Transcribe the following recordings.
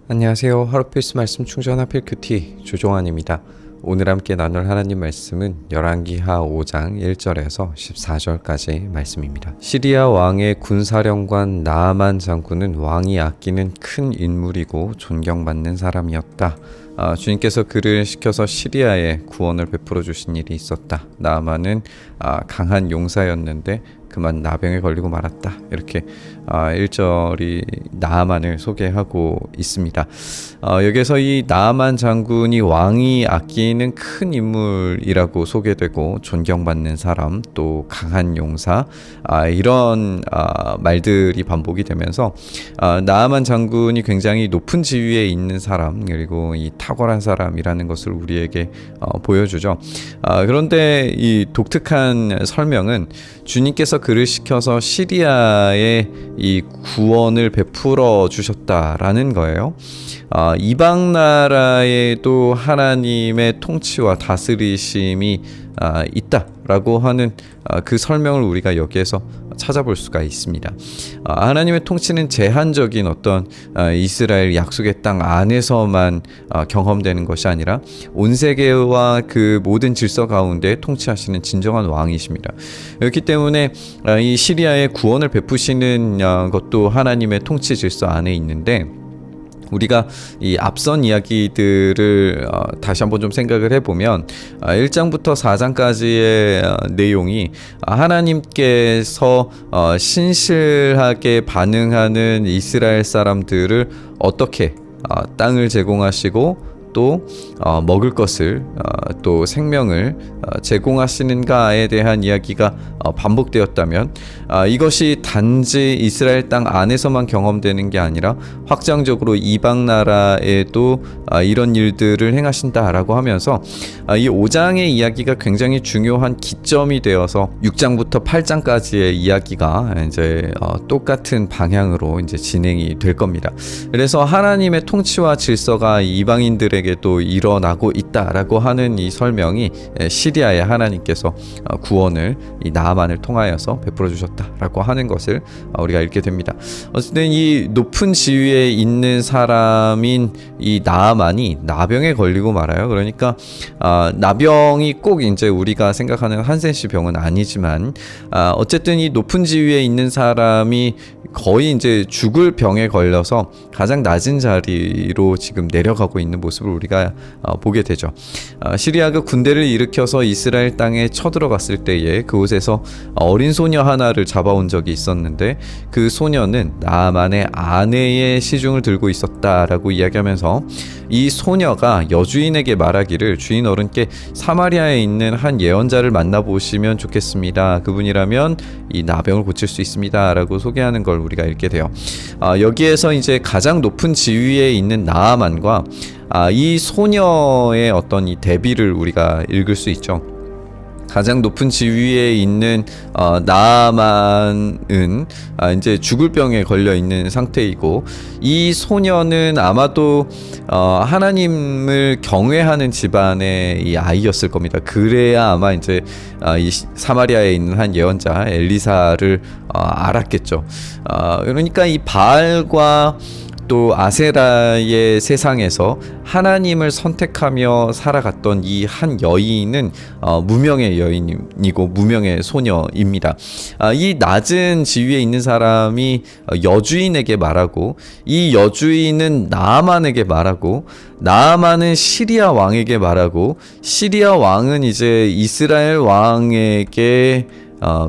안녕하세요. 하루 필수 말씀 충전한 필큐티 조종환입니다. 오늘 함께 나눌 하나님 말씀은 열왕기하 5장 1절에서 14절까지 말씀입니다. 시리아 왕의 군사령관 나아만 장군은 왕이 아끼는 큰 인물이고 존경받는 사람이었다. 주님께서 그를 시켜서 시리아에 구원을 베풀어 주신 일이 있었다. 나아만은 강한 용사였는데 그만 나병에 걸리고 말았다. 이렇게 1절이 나아만을 소개하고 있습니다. 여기서 이 나아만 장군이 왕이 아끼는 큰 인물이라고 소개되고 존경받는 사람, 또 강한 용사, 이런 말들이 반복이 되면서 나아만 장군이 굉장히 높은 지위에 있는 사람, 그리고 이 탁월한 사람이라는 것을 우리에게 보여주죠. 그런데 이 독특한 설명은 주님께서 그를 시켜서 시리아에 이 구원을 베풀어 주셨다라는 거예요. 이방 나라에도 하나님의 통치와 다스리심이 있다라고 하는 그 설명을 우리가 여기에서 찾아볼 수가 있습니다. 하나님의 통치는 제한적인 어떤 이스라엘 약속의 땅 안에서만 경험되는 것이 아니라 온 세계와 그 모든 질서 가운데 통치하시는 진정한 왕이십니다. 그렇기 때문에 이 시리아에 구원을 베푸시는 것도 하나님의 통치 질서 안에 있는데, 우리가 이 앞선 이야기들을 다시 한번 좀 생각을 해보면 1장부터 4장까지의 내용이 하나님께서 신실하게 반응하는 이스라엘 사람들을 어떻게 땅을 제공하시고 또 먹을 것을 또 생명을 제공하시는가에 대한 이야기가 반복되었다면, 이것이 단지 이스라엘 땅 안에서만 경험되는 게 아니라 확장적으로 이방 나라에도 이런 일들을 행하신다라고 하면서 이 5장의 이야기가 굉장히 중요한 기점이 되어서 6장부터 8장까지의 이야기가 이제 똑같은 방향으로 이제 진행이 될 겁니다. 그래서 하나님의 통치와 질서가 이방인들에게도 일어나고 있다라고 하는 이 설명이 시리아에 하나님께서 구원을 이 나아만을 통하여서 베풀어 주셨다라고 하는 것을 우리가 읽게 됩니다. 어쨌든 이 높은 지위에 있는 사람인 이 나아만이 나병에 걸리고 말아요. 그러니까 나병이 꼭 이제 우리가 생각하는 한센시 병은 아니지만, 어쨌든 이 높은 지위에 있는 사람이 거의 이제 죽을 병에 걸려서 가장 낮은 자리로 지금 내려가고 있는 모습을 우리가 보게 되죠. 시리아가 군대를 일으켜서 이스라엘 땅에 쳐들어갔을 때에 그곳에서 어린 소녀 하나를 잡아온 적이 있었는데, 그 소녀는 나아만의 아내의 시중을 들고 있었다라고 이야기하면서 이 소녀가 여주인에게 말하기를, 주인 어른께 사마리아에 있는 한 예언자를 만나보시면 좋겠습니다. 그분이라면 이 나병을 고칠 수 있습니다. 라고 소개하는 걸 우리가 읽게 돼요. 여기에서 이제 가장 높은 지위에 있는 나아만과 이 소녀의 어떤 이 대비를 우리가 읽을 수 있죠. 가장 높은 지위에 있는 나아만은 이제 죽을 병에 걸려 있는 상태이고, 이 소녀는 아마도 하나님을 경외하는 집안의 이 아이였을 겁니다. 그래야 아마 이제 이 사마리아에 있는 한 예언자 엘리사를 알았겠죠. 그러니까 이 바알과 또 아세라의 세상에서 하나님을 선택하며 살아갔던 이 한 여인은 무명의 여인이고 무명의 소녀입니다. 이 낮은 지위에 있는 사람이 여주인에게 말하고, 이 여주인은 나아만에게 말하고, 나아만은 시리아 왕에게 말하고, 시리아 왕은 이제 이스라엘 왕에게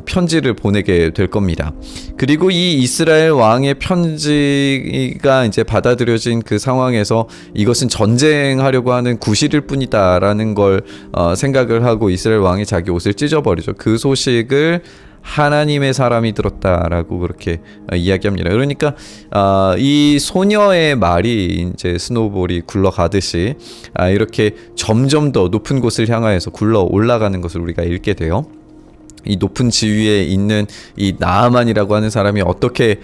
편지를 보내게 될 겁니다. 그리고 이 이스라엘 왕의 편지가 이제 받아들여진 그 상황에서 이것은 전쟁하려고 하는 구실일 뿐이다라는 걸 생각을 하고 이스라엘 왕이 자기 옷을 찢어버리죠. 그 소식을 하나님의 사람이 들었다라고 그렇게 이야기합니다. 그러니까 이 소녀의 말이 이제 스노우볼이 굴러가듯이 이렇게 점점 더 높은 곳을 향하여서 굴러 올라가는 것을 우리가 읽게 돼요. 이 높은 지위에 있는 이 나아만이라고 하는 사람이 어떻게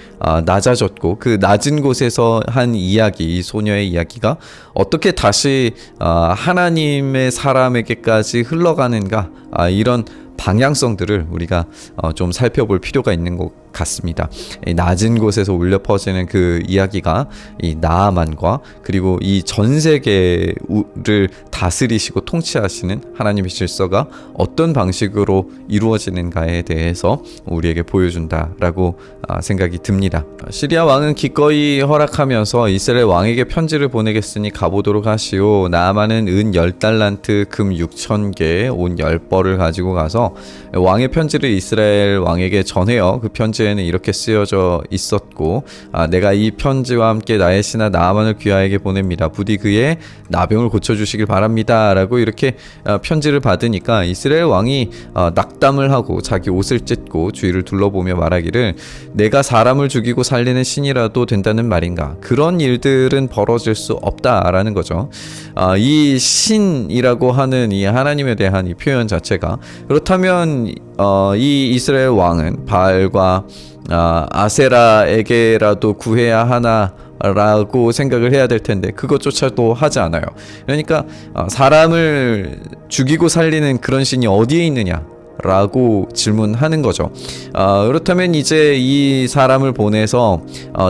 낮아졌고, 그 낮은 곳에서 한 이야기, 이 소녀의 이야기가 어떻게 다시 하나님의 사람에게까지 흘러가는가, 이런 방향성들을 우리가 좀 살펴볼 필요가 있는 것 같습니다. 이 낮은 곳에서 울려 퍼지는 그 이야기가 이 나아만과 그리고 이 전 세계를 다스리시고 통치하시는 하나님의 질서가 어떤 방식으로 이루어지는가에 대해서 우리에게 보여준다라고 생각이 듭니다. 시리아 왕은 기꺼이 허락하면서 이스라엘 왕에게 편지를 보내겠으니 가보도록 하시오. 나아만은 은 10달란트, 금 6,000개, 옷 10벌을 가지고 가서 왕의 편지를 이스라엘 왕에게 전해요. 그 편지에는 이렇게 쓰여져 있었고, 내가 이 편지와 함께 나의 신하 나아만을 귀하에게 보냅니다. 부디 그의 나병을 고쳐주시길 바랍니다. 라고 이렇게 편지를 받으니까 이스라엘 왕이 낙담을 하고 자기 옷을 찢고 주위를 둘러보며 말하기를, 내가 사람을 죽이고 살리는 신이라도 된다는 말인가? 그런 일들은 벌어질 수 없다라는 거죠. 이 신이라고 하는 이 하나님에 대한 이 표현 자체가, 그렇다면 이 이스라엘 왕은 바알과 아세라에게라도 구해야 하나 라고 생각을 해야 될 텐데 그것조차도 하지 않아요. 그러니까 사람을 죽이고 살리는 그런 신이 어디에 있느냐 라고 질문하는 거죠. 그렇다면 이제 이 사람을 보내서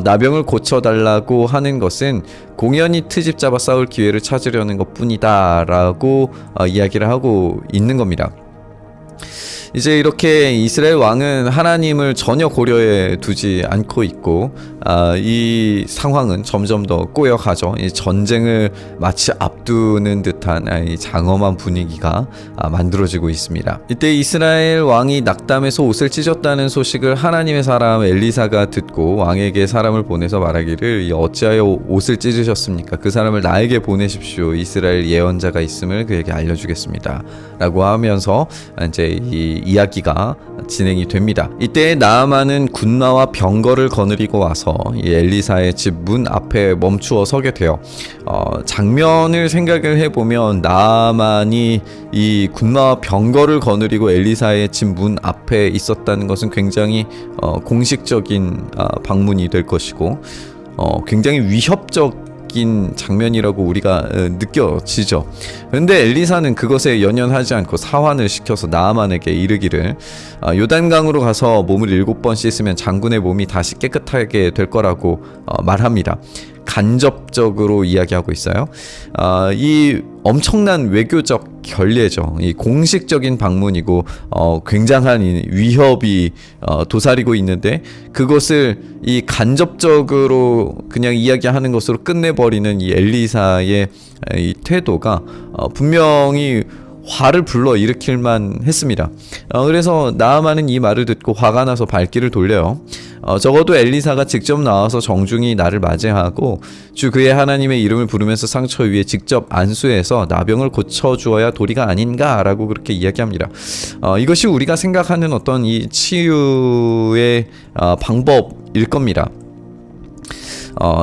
나병을 고쳐달라고 하는 것은 공연히 트집 잡아 싸울 기회를 찾으려는 것 뿐이다 라고 이야기를 하고 있는 겁니다. 이제 이렇게 이스라엘 왕은 하나님을 전혀 고려해 두지 않고 있고, 이 상황은 점점 더 꼬여가죠. 이 전쟁을 마치 앞두는 듯한 이 장엄한 분위기가 만들어지고 있습니다. 이때 이스라엘 왕이 낙담해서 옷을 찢었다는 소식을 하나님의 사람 엘리사가 듣고 왕에게 사람을 보내서 말하기를, 어찌하여 옷을 찢으셨습니까? 그 사람을 나에게 보내십시오. 이스라엘 예언자가 있음을 그에게 알려주겠습니다. 라고 하면서 이제 이 이야기가 진행이 됩니다. 이때 나아만은 군마와 병거를 거느리고 와서 이 엘리사의 집 문 앞에 멈추어 서게 돼요. 장면을 생각을 해보면 나아만이 이 군마와 병거를 거느리고 엘리사의 집 문 앞에 있었다는 것은 굉장히 공식적인 방문이 될 것이고, 굉장히 위협적 장면이라고 우리가 느껴지죠. 그런데 엘리사는 그것에 연연하지 않고 사환을 시켜서 나아만에게 이르기를, 요단강으로 가서 몸을 7번 씻으면 장군의 몸이 다시 깨끗하게 될 거라고 말합니다. 간접적으로 이야기하고 있어요. 이 엄청난 외교적 결례죠. 이 공식적인 방문이고 굉장한 위협이 도사리고 있는데 그것을 이 간접적으로 그냥 이야기하는 것으로 끝내버리는 이 엘리사의 이 태도가 분명히 화를 불러일으킬만 했습니다. 그래서 나아만은 이 말을 듣고 화가 나서 발길을 돌려요. 적어도 엘리사가 직접 나와서 정중히 나를 맞이하고 주 그의 하나님의 이름을 부르면서 상처 위에 직접 안수해서 나병을 고쳐주어야 도리가 아닌가라고 그렇게 이야기합니다. 이것이 우리가 생각하는 어떤 이 치유의 방법일 겁니다.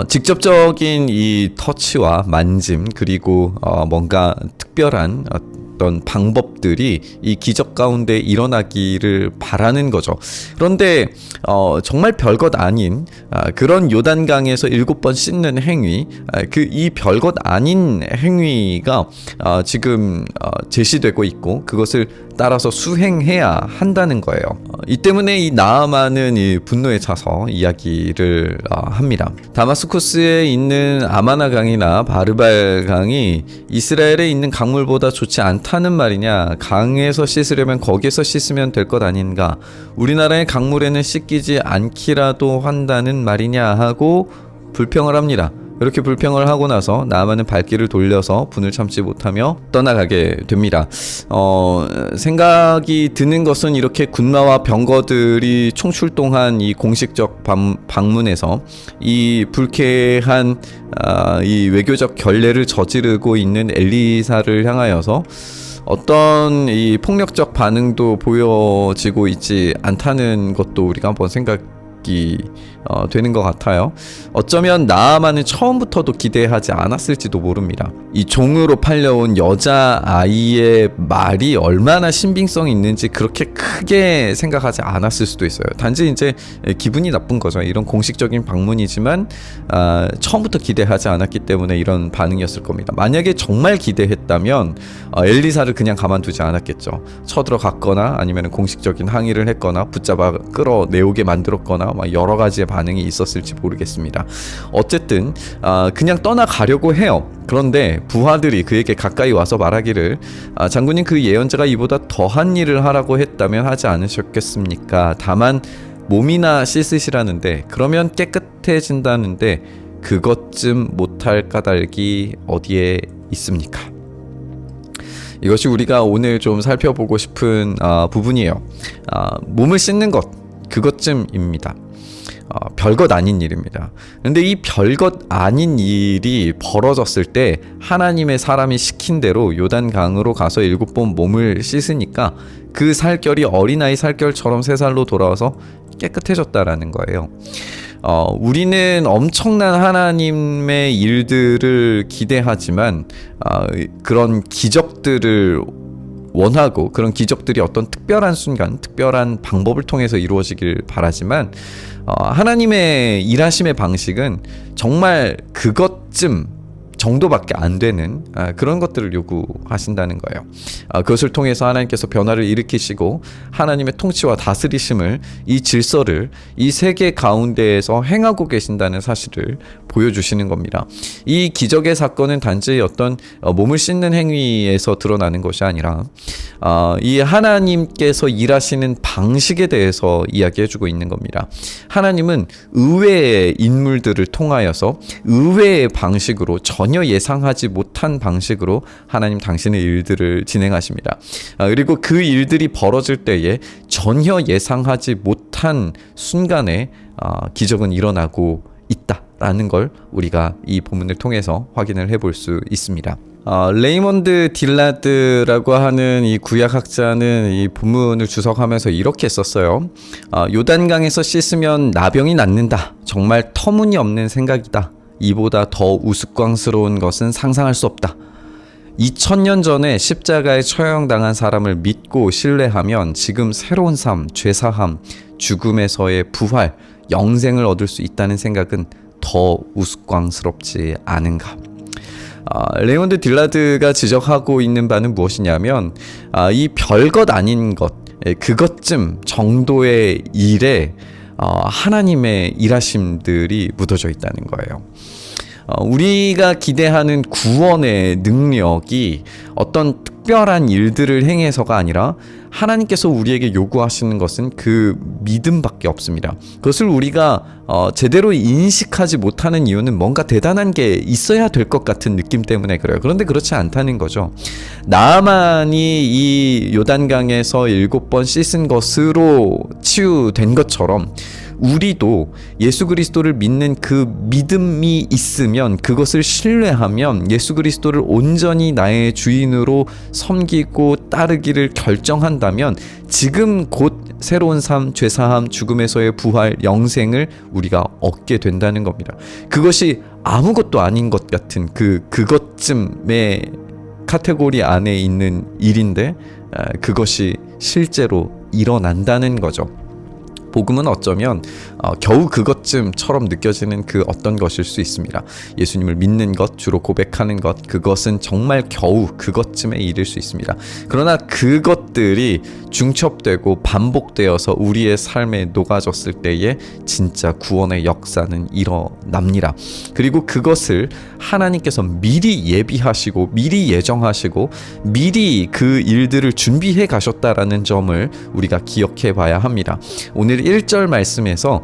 직접적인 이 터치와 만짐, 그리고 뭔가 특별한 어떤 방법들이 이 기적 가운데 일어나기를 바라는 거죠. 그런데 정말 별것 아닌 그런 요단강에서 7번 씻는 행위, 이 별것 아닌 행위가 지금 제시되고 있고 그것을 따라서 수행해야 한다는 거예요. 이 때문에 이 나아만은 이 분노에 차서 이야기를 합니다. 다마스쿠스에 있는 아마나 강이나 바르발 강이 이스라엘에 있는 강물보다 좋지 않다는 말이냐? 강에서 씻으려면 거기에서 씻으면 될 것 아닌가? 우리나라의 강물에는 씻기지 않기라도 한다는 말이냐 하고 불평을 합니다. 이렇게 불평을 하고 나서 나아만은 발길을 돌려서 분을 참지 못하며 떠나가게 됩니다. 생각이 드는 것은 이렇게 군마와 병거들이 총출동한 이 공식적 방문에서 이 불쾌한 이 외교적 결례를 저지르고 있는 엘리사를 향하여서 어떤 이 폭력적 반응도 보여지고 있지 않다는 것도 우리가 한번 생각이 생각이 되는 것 같아요. 어쩌면 나아만은 처음부터도 기대하지 않았을지도 모릅니다. 이 종으로 팔려온 여자아이의 말이 얼마나 신빙성이 있는지 그렇게 크게 생각하지 않았을 수도 있어요. 단지 이제 기분이 나쁜 거죠. 이런 공식적인 방문이지만 처음부터 기대하지 않았기 때문에 이런 반응이었을 겁니다. 만약에 정말 기대했다면 엘리사를 그냥 가만두지 않았겠죠. 쳐들어갔거나 아니면 공식적인 항의를 했거나 붙잡아 끌어내오게 만들었거나 막 여러 가지의 반응이 있었을지 모르겠습니다. 어쨌든 그냥 떠나가려고 해요. 그런데 부하들이 그에게 가까이 와서 말하기를 장군님, 그 예언자가 이보다 더한 일을 하라고 했다면 하지 않으셨겠습니까? 다만 몸이나 씻으시라는데 그러면 깨끗해진다는데 그것쯤 못할 까닭이 어디에 있습니까? 이것이 우리가 오늘 좀 살펴보고 싶은 부분이에요. 몸을 씻는 것, 그것쯤입니다. 별것 아닌 일입니다. 그런데 이 별것 아닌 일이 벌어졌을 때 하나님의 사람이 시킨 대로 요단강으로 가서 7번 몸을 씻으니까 그 살결이 어린아이 살결처럼 새 살로 돌아와서 깨끗해졌다라는 거예요. 우리는 엄청난 하나님의 일들을 기대하지만 그런 기적들을 원하고 그런 기적들이 어떤 특별한 순간, 특별한 방법을 통해서 이루어지길 바라지만 하나님의 일하심의 방식은 정말 그것쯤 정도밖에 안 되는 그런 것들을 요구하신다는 거예요. 그것을 통해서 하나님께서 변화를 일으키시고 하나님의 통치와 다스리심을, 이 질서를 이 세계 가운데에서 행하고 계신다는 사실을 보여주시는 겁니다. 이 기적의 사건은 단지 어떤 몸을 씻는 행위에서 드러나는 것이 아니라 이 하나님께서 일하시는 방식에 대해서 이야기해주고 있는 겁니다. 하나님은 의외의 인물들을 통하여서 의외의 방식으로 전혀 예상하지 못한 방식으로 하나님 당신의 일들을 진행하십니다. 그리고 그 일들이 벌어질 때에 전혀 예상하지 못한 순간에 기적은 일어나고 있다라는 걸 우리가 이 본문을 통해서 확인을 해볼 수 있습니다. 레이먼드 딜라드라고 하는 이 구약학자는 이 본문을 주석하면서 이렇게 썼어요. 요단강에서 씻으면 나병이 낫는다. 정말 터무니없는 생각이다. 이보다 더 우스꽝스러운 것은 상상할 수 없다. 2000년 전에 십자가에 처형당한 사람을 믿고 신뢰하면 지금 새로운 삶, 죄사함, 죽음에서의 부활, 영생을 얻을 수 있다는 생각은 더 우스꽝스럽지 않은가. 레이먼드 딜라드가 지적하고 있는 바는 무엇이냐면 이 별것 아닌 것, 그것쯤 정도의 일에 하나님의 일하심들이 묻어져 있다는 거예요. 우리가 기대하는 구원의 능력이 어떤 특별한 일들을 행해서가 아니라 하나님께서 우리에게 요구하시는 것은 그 믿음밖에 없습니다. 그것을 우리가 제대로 인식하지 못하는 이유는 뭔가 대단한 게 있어야 될 것 같은 느낌 때문에 그래요. 그런데 그렇지 않다는 거죠. 나아만이 이 요단강에서 7번 씻은 것으로 치유된 것처럼 우리도 예수 그리스도를 믿는 그 믿음이 있으면, 그것을 신뢰하면, 예수 그리스도를 온전히 나의 주인으로 섬기고 따르기를 결정한다면 지금 곧 새로운 삶, 죄사함, 죽음에서의 부활, 영생을 우리가 얻게 된다는 겁니다. 그것이 아무것도 아닌 것 같은 그것쯤의 카테고리 안에 있는 일인데 그것이 실제로 일어난다는 거죠. 복음은 어쩌면 겨우 그것쯤처럼 느껴지는 그 어떤 것일 수 있습니다. 예수님을 믿는 것, 주로 고백하는 것, 그것은 정말 겨우 그것쯤의 일일 수 있습니다. 그러나 그것들이 중첩되고 반복되어서 우리의 삶에 녹아졌을 때에 진짜 구원의 역사는 일어납니다. 그리고 그것을 하나님께서 미리 예비하시고 미리 예정하시고 미리 그 일들을 준비해 가셨다라는 점을 우리가 기억해 봐야 합니다. 오늘 1절 말씀에서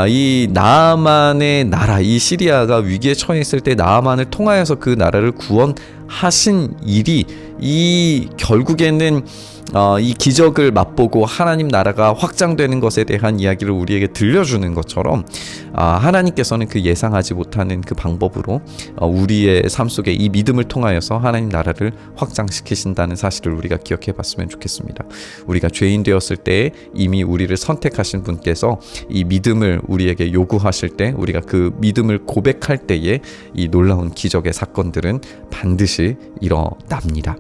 이 나아만의 나라, 이 시리아가 위기에 처해 있을 때 나아만을 통하여서 그 나라를 구원하시는 하신 일이 이 결국에는 이 기적을 맛보고 하나님 나라가 확장되는 것에 대한 이야기를 우리에게 들려주는 것처럼 하나님께서는 그 예상하지 못하는 그 방법으로 우리의 삶 속에 이 믿음을 통하여서 하나님 나라를 확장시키신다는 사실을 우리가 기억해 봤으면 좋겠습니다. 우리가 죄인 되었을 때 이미 우리를 선택하신 분께서 이 믿음을 우리에게 요구하실 때 우리가 그 믿음을 고백할 때에 이 놀라운 기적의 사건들은 반드시 일어납니다.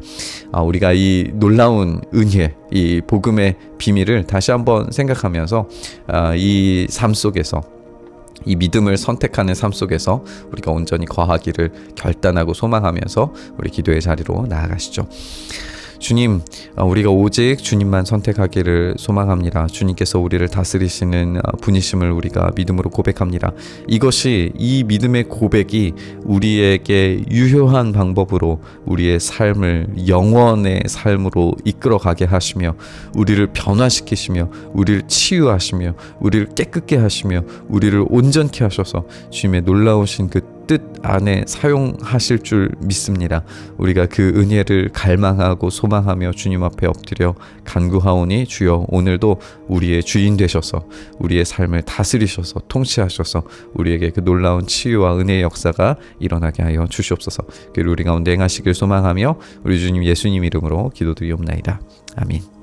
우리가 이 놀라운 은혜, 이 복음의 비밀을 다시 한번 생각하면서 이 삶 속에서 이 믿음을 선택하는 삶 속에서 우리가 온전히 거하기를 결단하고 소망하면서 우리 기도의 자리로 나아가시죠. 주님, 우리가 오직 주님만 선택하기를 소망합니다. 주님께서 우리를 다스리시는 분이심을 우리가 믿음으로 고백합니다. 이것이 이 믿음의 고백이 우리에게 유효한 방법으로 우리의 삶을 영원의 삶으로 이끌어가게 하시며 우리를 변화시키시며 우리를 치유하시며 우리를 깨끗게 하시며 우리를 온전케 하셔서 주님의 놀라우신 그 뜻 안에 사용하실 줄 믿습니다. 우리가 그 은혜를 갈망하고 소망하며 주님 앞에 엎드려 간구하오니 주여 오늘도 우리의 주인 되셔서 우리의 삶을 다스리셔서 통치하셔서 우리에게 그 놀라운 치유와 은혜의 역사가 일어나게 하여 주시옵소서. 그리고 우리 가운데 행하시길 소망하며 우리 주님 예수님 이름으로 기도드리옵나이다. 아멘.